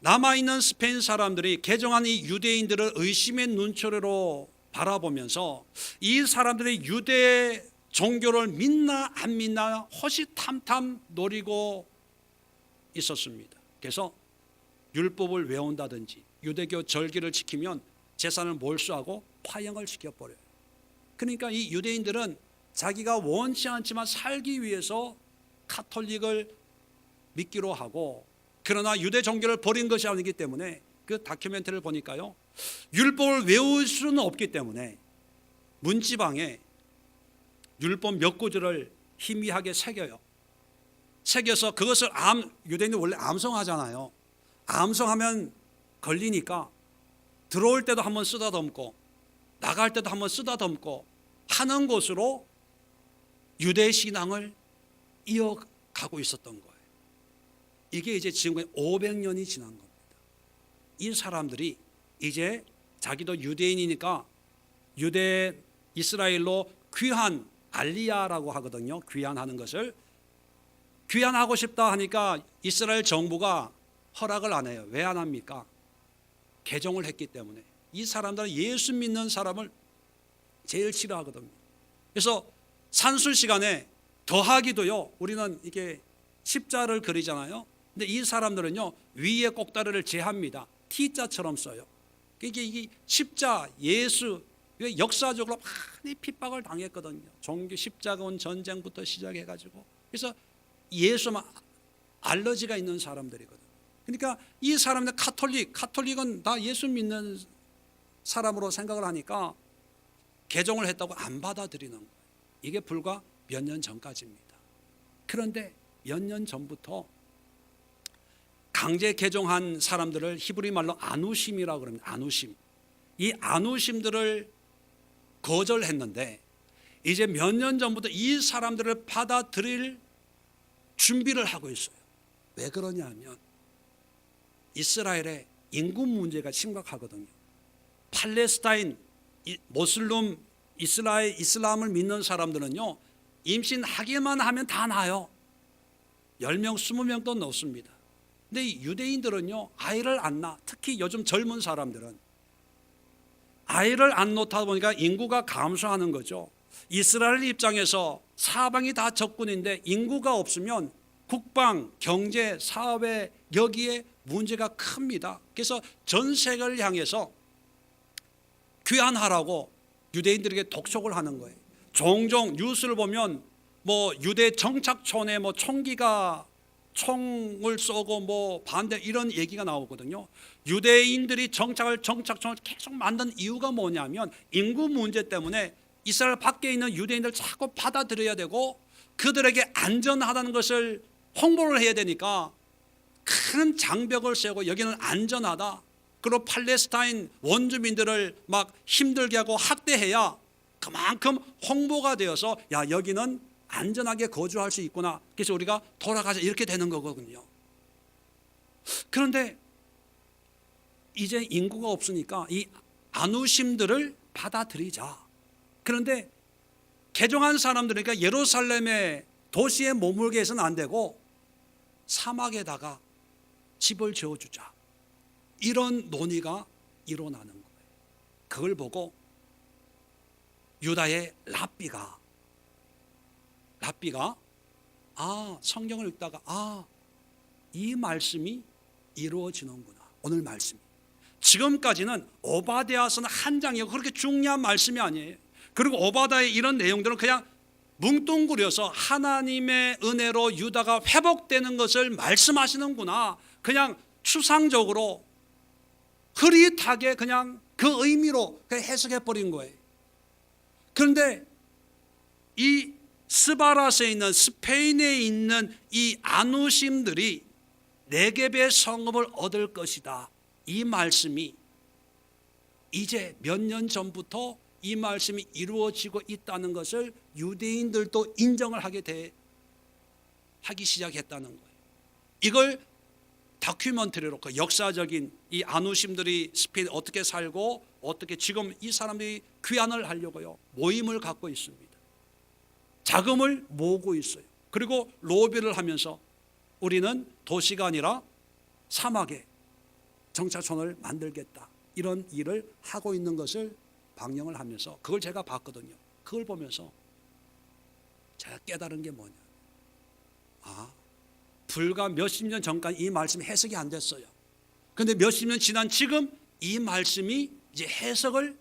남아있는 스페인 사람들이 개종한 이 유대인들을 의심의 눈초리로 바라보면서 이 사람들이 유대 종교를 믿나 안 믿나 호시탐탐 노리고 있었습니다. 그래서 율법을 외운다든지 유대교 절기를 지키면 재산을 몰수하고 파형을 시켜버려요. 그러니까 이 유대인들은 자기가 원치 않지만 살기 위해서 카톨릭을 믿기로 하고, 그러나 유대 종교를 버린 것이 아니기 때문에 그 다큐멘터리를 보니까요, 율법을 외울 수는 없기 때문에 문지방에 율법 몇 구절을 희미하게 새겨요. 새겨서 그것을 유대인은 원래 암송하잖아요. 암송하면 걸리니까 들어올 때도 한번 쓰다듬고 나갈 때도 한번 쓰다듬고 하는 것으로 유대 신앙을 이어가고 있었던 거예요. 이게 이제 지금까지 500년이 지난 겁니다. 이 사람들이 이제 자기도 유대인이니까 유대 이스라엘로 귀환, 알리야라고 하거든요. 귀환하는 것을. 귀환하고 싶다 하니까 이스라엘 정부가 허락을 안 해요. 왜 안 합니까? 개종을 했기 때문에. 이 사람들은 예수 믿는 사람을 제일 싫어하거든요. 그래서 산술 시간에 더하기도요, 우리는 이게 십자를 그리잖아요. 근데 이 사람들은요, 위에 꼭다리를 제합니다. T자처럼 써요. 이게 십자, 예수, 역사적으로 많이 핍박을 당했거든요. 종교 십자군 전쟁부터 시작해가지고. 그래서 예수만 알러지가 있는 사람들이거든요. 그러니까 이 사람들 카톨릭은 다 예수 믿는 사람으로 생각을 하니까 개종을 했다고 안 받아들이는 거예요. 이게 불과 몇 년 전까지입니다. 그런데 몇 년 전부터 강제 개종한 사람들을 히브리 말로 아누심이라고 그럽니다. 아누심. 이 아누심들을 거절했는데 이제 몇 년 전부터 이 사람들을 받아들일 준비를 하고 있어요. 왜 그러냐면 이스라엘의 인구 문제가 심각하거든요. 팔레스타인 모슬림 이슬람을 믿는 사람들은요, 임신하기만 하면 다 나요. 10명 20명도 넣습니다. 근데 유대인들은요, 아이를 안 낳아. 특히 요즘 젊은 사람들은 아이를 안 놓다 보니까 인구가 감소하는 거죠. 이스라엘 입장에서 사방이 다 적군인데 인구가 없으면 국방, 경제, 사회 여기에 문제가 큽니다. 그래서 전 세계를 향해서 귀환하라고 유대인들에게 독촉을 하는 거예요. 종종 뉴스를 보면 뭐 유대 정착촌에 뭐 총을 쏘고 뭐 반대 이런 얘기가 나오거든요. 유대인들이 정착촌을 계속 만든 이유가 뭐냐면 인구 문제 때문에 이스라엘 밖에 있는 유대인들 자꾸 받아들여야 되고 그들에게 안전하다는 것을 홍보를 해야 되니까 큰 장벽을 세우고 여기는 안전하다. 그리고 팔레스타인 원주민들을 막 힘들게 하고 학대해야 그만큼 홍보가 되어서 야 여기는 안전하게 거주할 수 있구나. 그래서 우리가 돌아가자 이렇게 되는 거거든요. 그런데 이제 인구가 없으니까 이 아누심들을 받아들이자. 그런데 개종한 사람들이니까 예루살렘의 도시에 머물게 해서는 안 되고 사막에다가 집을 지어주자. 이런 논의가 일어나는 거예요. 그걸 보고 유다의 랍비가 성경을 읽다가 이 말씀이 이루어지는구나. 오늘 말씀이. 지금까지는 오바댜서는 한 장이고 그렇게 중요한 말씀이 아니에요. 그리고 오바댜의 이런 내용들은 그냥 뭉뚱그려서 하나님의 은혜로 유다가 회복되는 것을 말씀하시는구나. 그냥 추상적으로 흐릿하게 그냥 그 의미로 해석해 버린 거예요. 그런데 이 스바라스에 있는 스페인에 있는 이 아누심들이 네겝의 성읍을 얻을 것이다. 이 말씀이 이제 몇 년 전부터 이 말씀이 이루어지고 있다는 것을 유대인들도 인정을 하기 시작했다는 거예요. 이걸 다큐멘터리로 그 역사적인 이 아누심들이 스페인 어떻게 살고 어떻게 지금 이 사람들이 귀환을 하려고요 모임을 갖고 있습니다. 자금을 모으고 있어요. 그리고 로비를 하면서 우리는 도시가 아니라 사막에 정착촌을 만들겠다. 이런 일을 하고 있는 것을 방영을 하면서 그걸 제가 봤거든요. 그걸 보면서 제가 깨달은 게 뭐냐. 불과 몇십 년 전까지 이 말씀이 해석이 안 됐어요. 그런데 몇십 년 지난 지금 이 말씀이 이제 해석을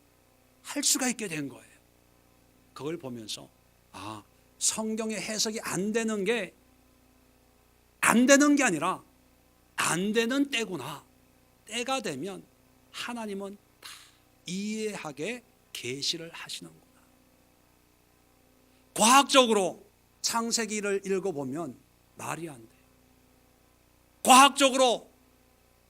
할 수가 있게 된 거예요. 그걸 보면서 성경의 해석이 안 되는 게 아니라 안 되는 때구나. 때가 되면 하나님은 다 이해하게 계시를 하시는구나. 과학적으로 창세기를 읽어보면 말이 안 돼요. 과학적으로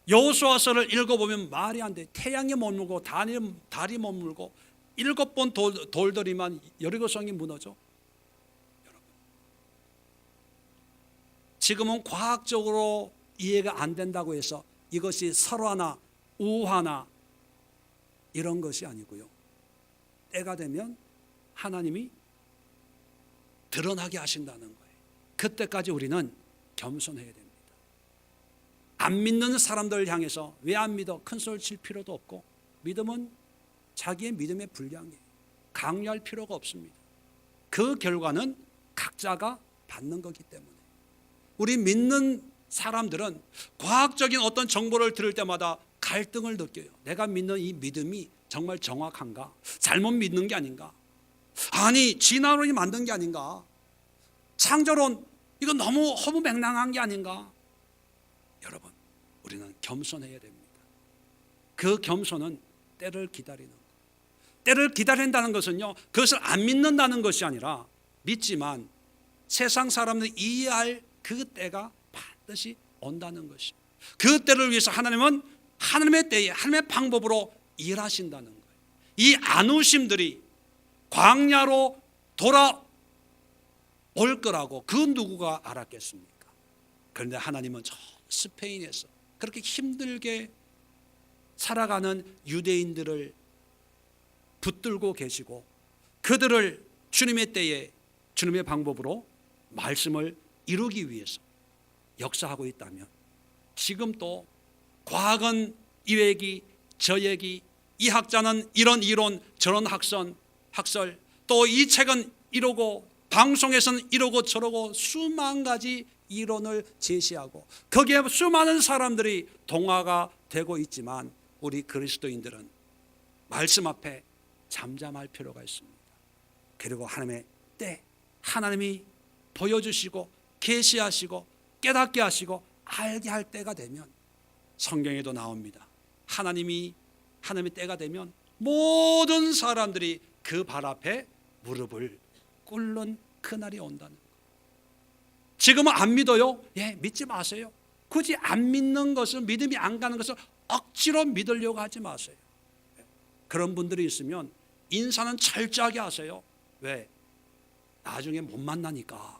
여호수아서를 읽어보면 말이 안 돼요. 태양이 머물고 달이 머물고 7번 돌들이만 여리고성이 무너져. 여러분, 지금은 과학적으로 이해가 안 된다고 해서 이것이 설화나 우화나 이런 것이 아니고요. 때가 되면 하나님이 드러나게 하신다는 거예요. 그때까지 우리는 겸손해야 됩니다. 안 믿는 사람들을 향해서 왜 안 믿어? 큰 소리 칠 필요도 없고 믿음은 자기의 믿음의 분량이에요. 강요할 필요가 없습니다. 그 결과는 각자가 받는 거기 때문에 우리 믿는 사람들은 과학적인 어떤 정보를 들을 때마다 갈등을 느껴요. 내가 믿는 이 믿음이 정말 정확한가? 잘못 믿는 게 아닌가? 아니 진화론이 만든 게 아닌가? 창조론 이거 너무 허무맹랑한 게 아닌가? 여러분 우리는 겸손해야 됩니다. 그 겸손은 때를 기다리는 거. 때를 기다린다는 것은요, 그것을 안 믿는다는 것이 아니라 믿지만 세상 사람들이 이해할 그 때가 반드시 온다는 것이, 그 때를 위해서 하나님은 하나님의 때에 하나님의 방법으로 일하신다는 거예요. 이 안우심들이 광야로 돌아올 거라고 그 누구가 알았겠습니까? 그런데 하나님은 저 스페인에서 그렇게 힘들게 살아가는 유대인들을 붙들고 계시고 그들을 주님의 때에 주님의 방법으로 말씀을 이루기 위해서 역사하고 있다면, 지금 또 과학은 이 얘기 저 얘기, 이 학자는 이런 이론 저런 학설, 또 이 책은 이러고 방송에서는 이러고 저러고 수만 가지 이론을 제시하고 거기에 수많은 사람들이 동화가 되고 있지만, 우리 그리스도인들은 말씀 앞에 잠잠할 필요가 있습니다. 그리고 하나님의 때, 하나님이 보여주시고 계시하시고 깨닫게 하시고 알게 할 때가 되면, 성경에도 나옵니다. 하나님의 때가 되면 모든 사람들이 그 발 앞에 무릎을 꿇는 그날이 온다는 것. 지금은 안 믿어요? 예, 믿지 마세요. 굳이 안 믿는 것을, 믿음이 안 가는 것을 억지로 믿으려고 하지 마세요. 그런 분들이 있으면 인사는 철저하게 하세요. 왜? 나중에 못 만나니까.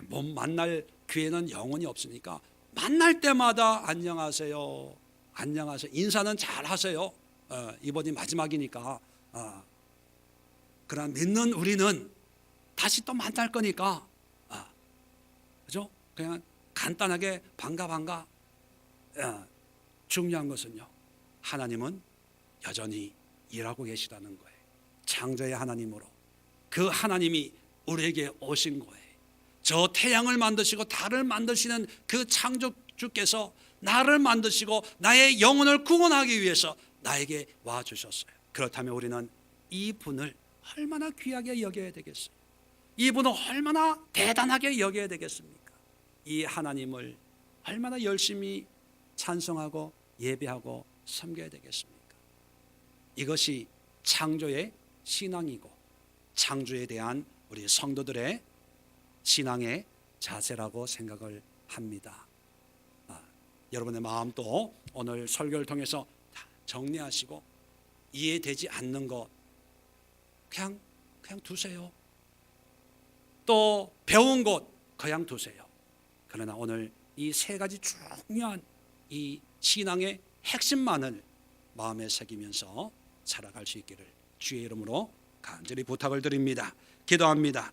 못 만날 기회는 영원히 없으니까 만날 때마다 안녕하세요, 안녕하세요, 인사는 잘 하세요. 이번이 마지막이니까. 그러나 믿는 우리는 다시 또 만날 거니까, 그죠? 그냥 간단하게 반가. 중요한 것은요, 하나님은 여전히 일하고 계시다는 거예요. 창조의 하나님으로 그 하나님이 우리에게 오신 거예요. 저 태양을 만드시고 달을 만드시는 그 창조주께서 나를 만드시고 나의 영혼을 구원하기 위해서 나에게 와주셨어요. 그렇다면 우리는 이분을 얼마나 귀하게 여겨야 되겠어요? 이분을 얼마나 대단하게 여겨야 되겠습니까? 이 하나님을 얼마나 열심히 찬송하고 예배하고 섬겨야 되겠습니까? 이것이 창조의 신앙이고 창조에 대한 우리 성도들의 신앙의 자세라고 생각을 합니다. 여러분의 마음도 오늘 설교를 통해서 다 정리하시고, 이해되지 않는 것 그냥 두세요. 또 배운 것 그냥 두세요. 그러나 오늘 이 세 가지 중요한 이 신앙의 핵심만을 마음에 새기면서 살아갈 수 있기를 주의 이름으로 간절히 부탁을 드립니다. 기도합니다.